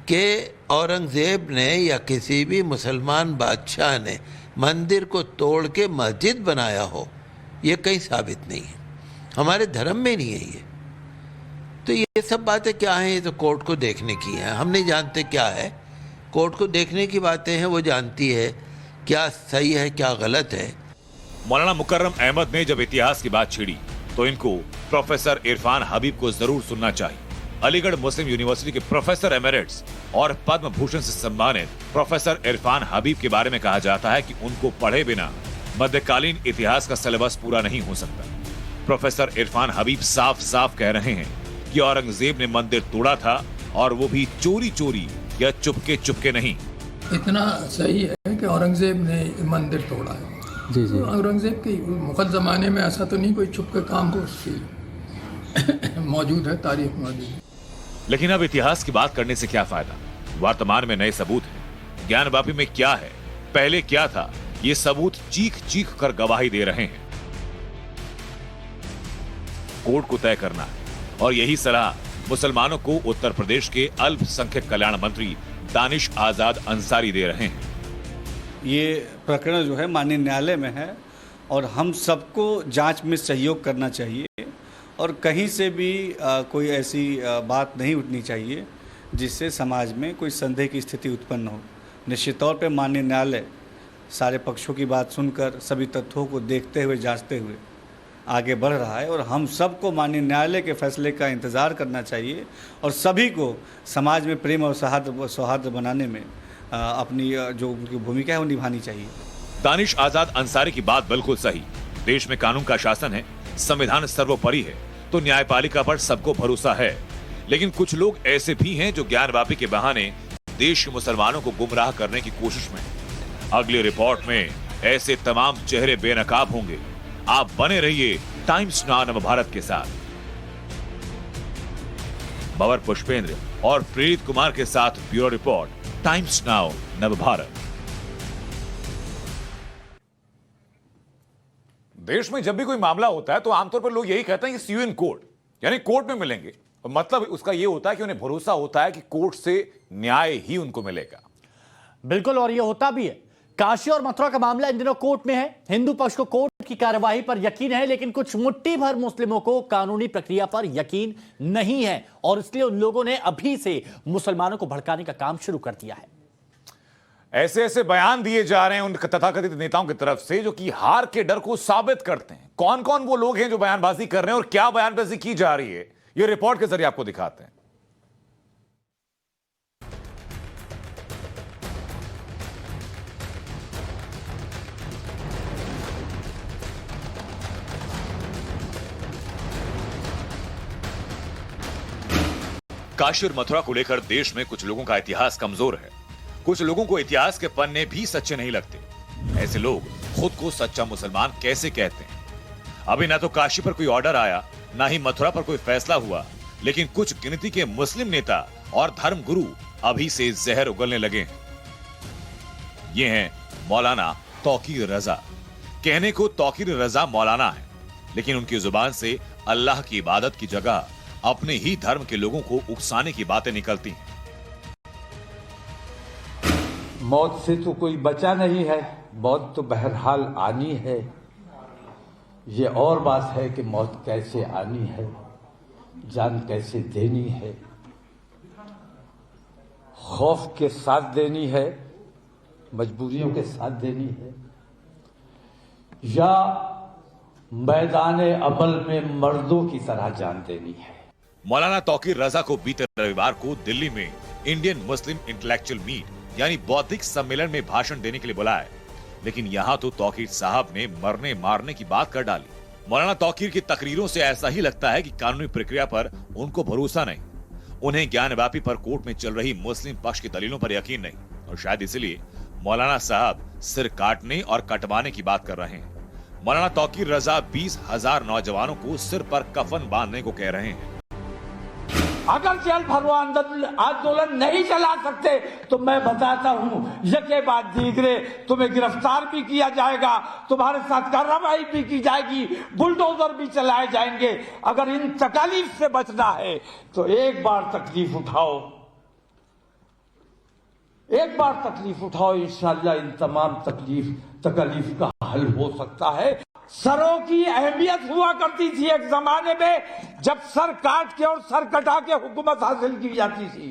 कि औरंगजेब ने या किसी भी मुसलमान बादशाह ने मंदिर को तोड़ के मस्जिद बनाया हो। ये कहीं साबित नहीं है, हमारे धर्म में नहीं है ये। तो ये सब बातें क्या हैं? ये तो कोर्ट को देखने की हैं। हम नहीं जानते क्या है, कोर्ट को देखने की बातें हैं, वो जानती है क्या सही है क्या गलत है। मौलाना मुकर्रम अहमद ने जब इतिहास की बात छेड़ी तो इनको प्रोफेसर इरफान हबीब को जरूर सुनना चाहिए। अलीगढ़ मुस्लिम यूनिवर्सिटी के प्रोफेसर एमेरिट्स और पद्म भूषण से सम्मानित प्रोफेसर इरफान हबीब के बारे में कहा जाता है कि उनको पढ़े बिना मध्यकालीन इतिहास का सिलेबस पूरा नहीं हो सकता। प्रोफेसर इरफान हबीब साफ साफ कह रहे हैं कि औरंगजेब ने मंदिर तोड़ा था, और वो भी चोरी चोरी या चुपके चुपके नहीं। इतना सही है कि औरंगजेब ने मंदिर तोड़ा है। जी जी। तो औरंगजेब के मुगल जमाने में ऐसा तो नहीं कोई छुप के काम हो, उसकी मौजूद है, तारीख मौजूद है। लेकिन अब इतिहास की बात करने से क्या फायदा? वर्तमान में नए सबूत हैं। ज्ञानवापी में क्या है, पहले क्या था, ये सबूत चीख चीख कर गवाही दे रहे हैं। कोर्ट को तय करना है, और यही सलाह मुसलमानों को उत्तर प्रदेश के अल्पसंख्यक कल्याण मंत्री दानिश आजाद अंसारी दे रहे हैं। ये प्रकरण जो है माननीय न्यायालय में है और हम सबको जांच में सहयोग करना चाहिए और कहीं से भी कोई ऐसी बात नहीं उठनी चाहिए जिससे समाज में कोई संदेह की स्थिति उत्पन्न हो। निश्चित तौर पर माननीय न्यायालय सारे पक्षों की बात सुनकर सभी तथ्यों को देखते हुए जांचते हुए आगे बढ़ रहा है और हम सबको माननीय न्यायालय के फैसले का इंतज़ार करना चाहिए और सभी को समाज में प्रेम और सौहार्द बनाने में अपनी जो उनकी भूमिका है वो निभानी चाहिए। दानिश आजाद अंसारी की बात बिल्कुल सही। देश में कानून का शासन है, संविधान सर्वोपरि है, तो न्यायपालिका पर सबको भरोसा है। लेकिन कुछ लोग ऐसे भी हैं जो ज्ञानवापी के बहाने देश के मुसलमानों को गुमराह करने की कोशिश में। अगली रिपोर्ट में ऐसे तमाम चेहरे बेनकाब होंगे। आप बने रहिए टाइम्स नाउ नवभारत के साथ। बवर पुष्पेंद्र और प्रेरित कुमार के साथ bureau report, times now Navbharat. देश में जब भी कोई मामला होता है तो आमतौर पर लोग यही कहते हैं कि सी यू इन कोर्ट, यानी कोर्ट में मिलेंगे। मतलब उसका यह होता है कि उन्हें भरोसा होता है कि कोर्ट से न्याय ही उनको मिलेगा। बिल्कुल, और यह होता भी है। काशी और मथुरा का मामला इन दिनों कोर्ट में है। हिंदू पक्ष को कोर्ट की कार्यवाही पर यकीन है, लेकिन कुछ मुट्ठी भर मुस्लिमों को कानूनी प्रक्रिया पर यकीन नहीं है और इसलिए उन लोगों ने अभी से मुसलमानों को भड़काने का काम शुरू कर दिया है। ऐसे ऐसे बयान दिए जा रहे हैं उन तथाकथित नेताओं की तरफ से जो कि हार के डर को साबित करते हैं। कौन कौन वो लोग हैं जो बयानबाजी कर रहे हैं और क्या बयानबाजी की जा रही है, ये रिपोर्ट के जरिए आपको दिखाते हैं। काशी और मथुरा को लेकर देश में कुछ लोगों का इतिहास कमजोर है। कुछ लोगों को इतिहास के पन्ने भी सच्चे नहीं लगते। ऐसे लोग खुद को सच्चा मुसलमान कैसे कहते हैं? अभी ना तो काशी पर कोई ऑर्डर आया, ना ही मथुरा पर कोई फैसला हुआ, लेकिन कुछ गिनती के मुस्लिम नेता और धर्म गुरु अभी से जहर उगलने लगे हैं। ये हैं मौलाना तौकीर रजा। कहने को तौकीर रजा मौलाना है, लेकिन उनकी जुबान से अल्लाह की इबादत की जगह अपने ही धर्म के लोगों को उकसाने की बातें निकलती हैं। मौत से तो कोई बचा नहीं है, मौत तो बहरहाल आनी है। ये और बात है कि मौत कैसे आनी है, जान कैसे देनी है, खौफ के साथ देनी है, मजबूरियों के साथ देनी है, या मैदाने अमल में मर्दों की तरह जान देनी है। मौलाना तौकीर रजा को बीते रविवार को दिल्ली में इंडियन मुस्लिम इंटेलेक्चुअल मीट यानी बौद्धिक सम्मेलन में भाषण देने के लिए बुलाया, लेकिन यहाँ तो तौकीर साहब ने मरने मारने की बात कर डाली। मौलाना तौकीर की तकरीरों से ऐसा ही लगता है कि कानूनी प्रक्रिया पर उनको भरोसा नहीं। उन्हें ज्ञानवापी पर कोर्ट में चल रही मुस्लिम पक्ष की दलीलों पर यकीन नहीं, और शायद इसलिए मौलाना साहब सिर काटने और कटवाने की बात कर रहे हैं। मौलाना तौकीर रजा 20,000 नौजवानों को सिर पर कफन बांधने को कह रहे हैं। अगर जल भरो आंदोलन नहीं चला सकते तो मैं बताता हूं, यके बाद दीगरे तुम्हें गिरफ्तार भी किया जाएगा, तुम्हारे साथ कार्रवाई भी की जाएगी, बुलडोजर भी चलाए जाएंगे। अगर इन तकलीफ से बचना है तो एक बार तकलीफ उठाओ, एक बार तकलीफ उठाओ, इंशाअल्लाह इन तमाम तकलीफ का हल हो सकता है। सरों की अहमियत हुआ करती थी एक जमाने में, जब सर काट के और सर कटा के हुकूमत हासिल की जाती थी।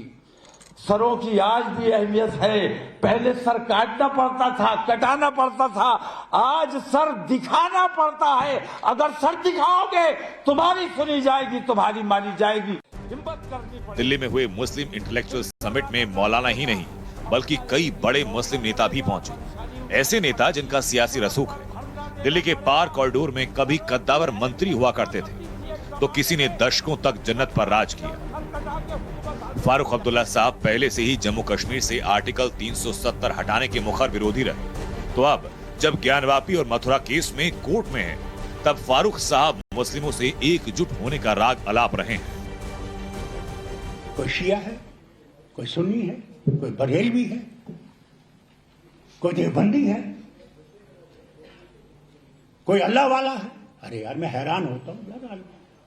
सरों की आज भी अहमियत है। पहले सर काटना पड़ता था, कटाना पड़ता था, आज सर दिखाना पड़ता है। अगर सर दिखाओगे तुम्हारी सुनी जाएगी, तुम्हारी मानी जाएगी। हिम्मत करनी पड़ेगी। दिल्ली में हुए मुस्लिम इंटेलेक्चुअल समिट में मौलाना ही नहीं बल्कि कई बड़े मुस्लिम नेता भी पहुंचे। ऐसे नेता जिनका सियासी रसूख है। दिल्ली के पार कॉरिडोर में कभी कद्दावर मंत्री हुआ करते थे, तो किसी ने दशकों तक जन्नत पर राज किया। फारूक अब्दुल्ला साहब पहले से ही जम्मू कश्मीर से आर्टिकल 370 हटाने के मुखर विरोधी रहे, तो अब जब ज्ञानवापी और मथुरा केस में कोर्ट में है, तब फारूक साहब मुस्लिमों से एकजुट होने का राग अलाप रहे हैं। कोई शिया है, कोई सुन्नी है, कोई बरेलवी है, कोई देवबंदी है, कोई अल्लाह वाला है। अरे यार मैं हैरान होता हूँ,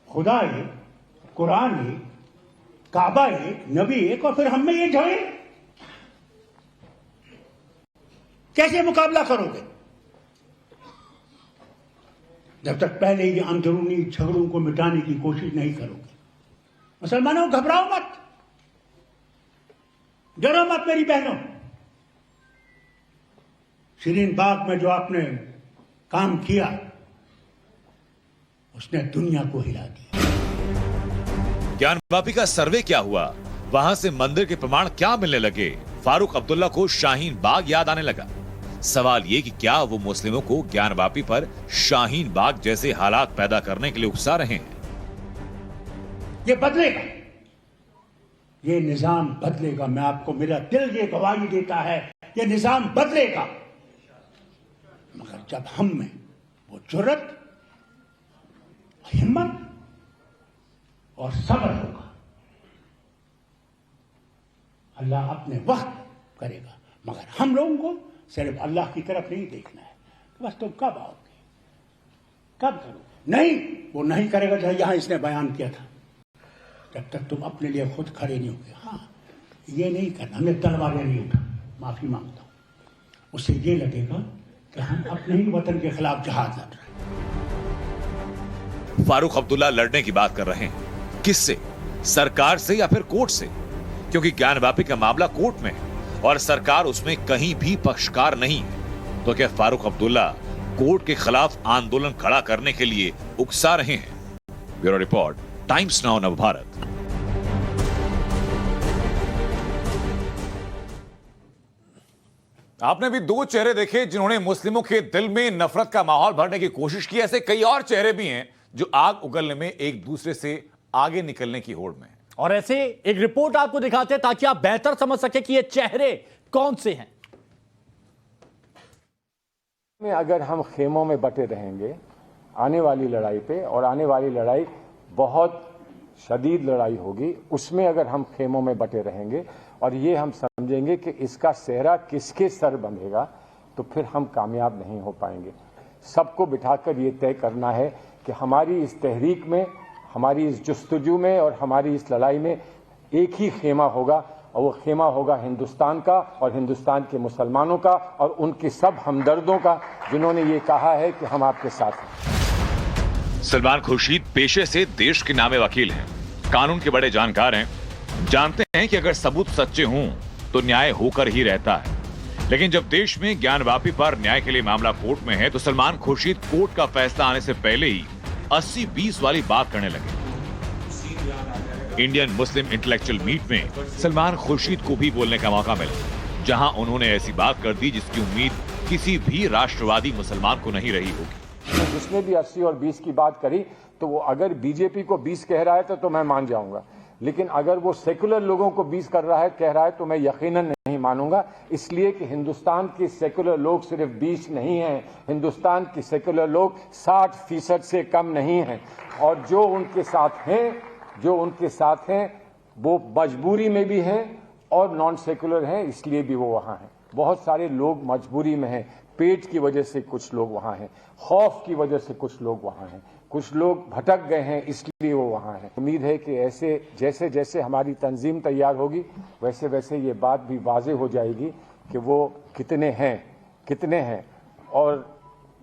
खुदा एक, कुरान एक, काबा एक, नबी एक, और फिर हम में ये झगड़े कैसे मुकाबला करोगे? जब तक पहले ये अंदरूनी झगड़ों को मिटाने की कोशिश नहीं करोगे। मुसलमानों घबराओ मत, डरो मत मेरी बहनों। शिरीन बाग में जो आपने काम किया उसने दुनिया को हिला दिया। ज्ञानवापी का सर्वे क्या हुआ? वहां से मंदिर के प्रमाण क्या मिलने लगे? फारूक अब्दुल्ला को शाहीन बाग याद आने लगा। सवाल ये कि क्या वो मुस्लिमों को ज्ञानवापी पर शाहीन बाग जैसे हालात पैदा करने के लिए उकसा रहे हैं? ये बदलेगा, ये निजाम बदलेगा। मैं आपको, मेरा दिल ये गवाही देता है, ये निजाम बदलेगा, मगर जब हम में वो जुर्रत, हिम्मत और सब्र होगा। अल्लाह अपने वक्त करेगा, मगर हम लोगों को सिर्फ अल्लाह की तरफ नहीं देखना है। बस तुम कब आओगे, कब करोगे? नहीं, वो नहीं करेगा जो यहां इसने बयान किया था, जब तक तुम अपने लिए खुद खड़े नहीं होगे। हाँ, ये नहीं करना, मैं तलवारें नहीं उठा, माफी मांगता हूं, उससे ये लगेगा कि हम अपने ही वतन के खिलाफ जहाद लड़ रहे हैं। फारूक अब्दुल्ला लड़ने की बात कर रहे हैं, किससे? सरकार से या फिर कोर्ट से? क्योंकि ज्ञानवापी का मामला कोर्ट में है और सरकार उसमें कहीं भी पक्षकार नहीं है। तो क्या फारूक अब्दुल्ला कोर्ट के खिलाफ आंदोलन खड़ा करने के लिए उकसा रहे हैं? Bureau report, times now Navbharat. आपने भी दो चेहरे देखे जिन्होंने मुस्लिमों के दिल में नफरत का माहौल भरने की कोशिश की। ऐसे कई और चेहरे भी हैं जो आग उगलने में एक दूसरे से आगे निकलने की होड़ में हैं। और ऐसे एक रिपोर्ट आपको दिखाते हैं ताकि आप बेहतर समझ सके कि ये चेहरे कौन से हैं। में अगर हम खेमों में बटे रहेंगे आने वाली लड़ाई पे, और आने वाली लड़ाई बहुत शदीद लड़ाई होगी, उसमें अगर हम खेमों में बटे रहेंगे और ये हम समझेंगे कि इसका सेहरा किसके सर बंधेगा, तो फिर हम कामयाब नहीं हो पाएंगे। सबको बिठाकर ये तय करना है कि हमारी इस तहरीक में, हमारी इस जुस्तजू में और हमारी इस लड़ाई में एक ही खेमा होगा, और वो खेमा होगा हिंदुस्तान का और हिंदुस्तान के मुसलमानों का और उनके सब हमदर्दों का, जिन्होंने ये कहा है कि हम आपके साथ हैं। सलमान खुर्शीद पेशे से देश के नामे वकील हैं, कानून के बड़े जानकार हैं, जानते हैं कि अगर सबूत सच्चे हों तो न्याय होकर ही रहता है। लेकिन जब देश में ज्ञानवापी पर न्याय के लिए मामला कोर्ट में है तो सलमान खुर्शीद कोर्ट का फैसला आने से पहले ही 80-20 वाली बात करने लगे। इंडियन मुस्लिम इंटेलेक्चुअल मीट में सलमान खुर्शीद को भी बोलने का मौका मिला, जहां उन्होंने ऐसी बात कर दी जिसकी उम्मीद किसी भी राष्ट्रवादी मुसलमान को नहीं रही होगी। जिसने भी 80 और 20 की बात करी तो वो अगर बीजेपी को 20 कह रहा है तो मैं मान जाऊंगा, लेकिन अगर वो सेकुलर लोगों को 20 कह रहा है तो मैं यकीनन नहीं मानूंगा। इसलिए कि हिंदुस्तान के सेकुलर लोग सिर्फ 20 नहीं हैं, हिंदुस्तान के सेकुलर लोग 60% से कम नहीं हैं, और जो उनके साथ हैं वो मजबूरी में भी हैं और नॉन सेकुलर हैं, इसलिए भी वो वहां हैं। बहुत सारे लोग मजबूरी में हैं, पेट की वजह से कुछ लोग वहां हैं, खौफ की वजह से कुछ लोग वहां हैं, कुछ लोग भटक गए हैं इसलिए वो वहां हैं। उम्मीद है कि ऐसे जैसे जैसे हमारी तंजीम तैयार होगी वैसे वैसे ये बात भी वाजे हो जाएगी कि वो कितने हैं, और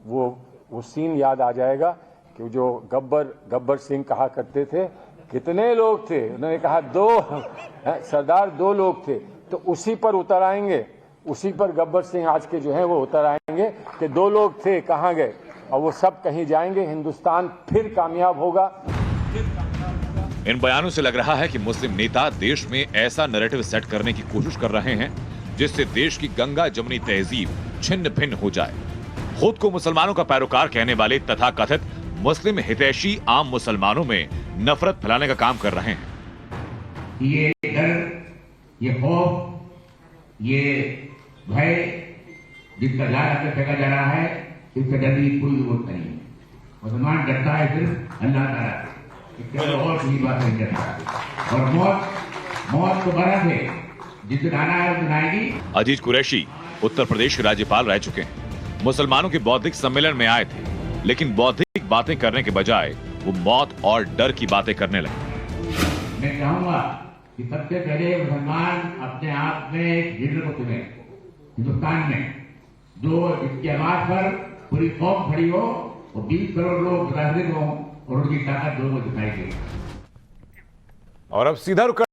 वो सीन याद आ जाएगा कि जो गब्बर सिंह कहा करते थे, कितने लोग थे, उन्होंने कहा 2 सरदार 2 लोग थे, तो उसी पर उतर आएंगे, उसी पर गब्बर सिंह आज के जो हैं वो उतर आएंगे कि 2 लोग थे, कहां गए, और वो सब कहीं जाएंगे, हिंदुस्तान फिर कामयाब होगा। इन बयानों से लग रहा है कि मुस्लिम नेता देश में ऐसा नैरेटिव सेट करने की कोशिश कर रहे हैं जिससे देश की गंगा जमुनी तहजीब छिन्न भिन्न हो जाए। खुद को मुसलमानों का पैरोकार कहने वाले तथाकथित मुस्लिम हितैषी आम मुसलमानों में नफरत फैलाने का काम कर रहे हैं। ये डर, ये खौफ, ये भय जिसका जाल फेंका जा रहा है, इससे डरने की कोई जरूरत नहीं है। मुसलमान डरता है सिर्फ अल्लाह ताला, इसके और कोई बात नहीं डरता। और मौत तो बरस है, जिसे आना है उसे आएगी। अजीज कुरैशी उत्तर प्रदेश के राज्यपाल रह चुके हैं, मुसलमानों के बौद्धिक सम्मेलन में आए थे, लेकिन बौद्धिक बातें करने के बजाय वो मौत और डर की बातें करने लगे। मैं चाहूंगा कि सबसे पहले मुसलमान अपने आप में एक लीडर को चुने हिंदुस्तान में, जो इसकी आवाज पर पूरी कौम खड़ी हो और 20 करोड़ लोग मुतासिर हो और उनकी ताकत लोगों को दिखाई दे। और अब सीधा रुक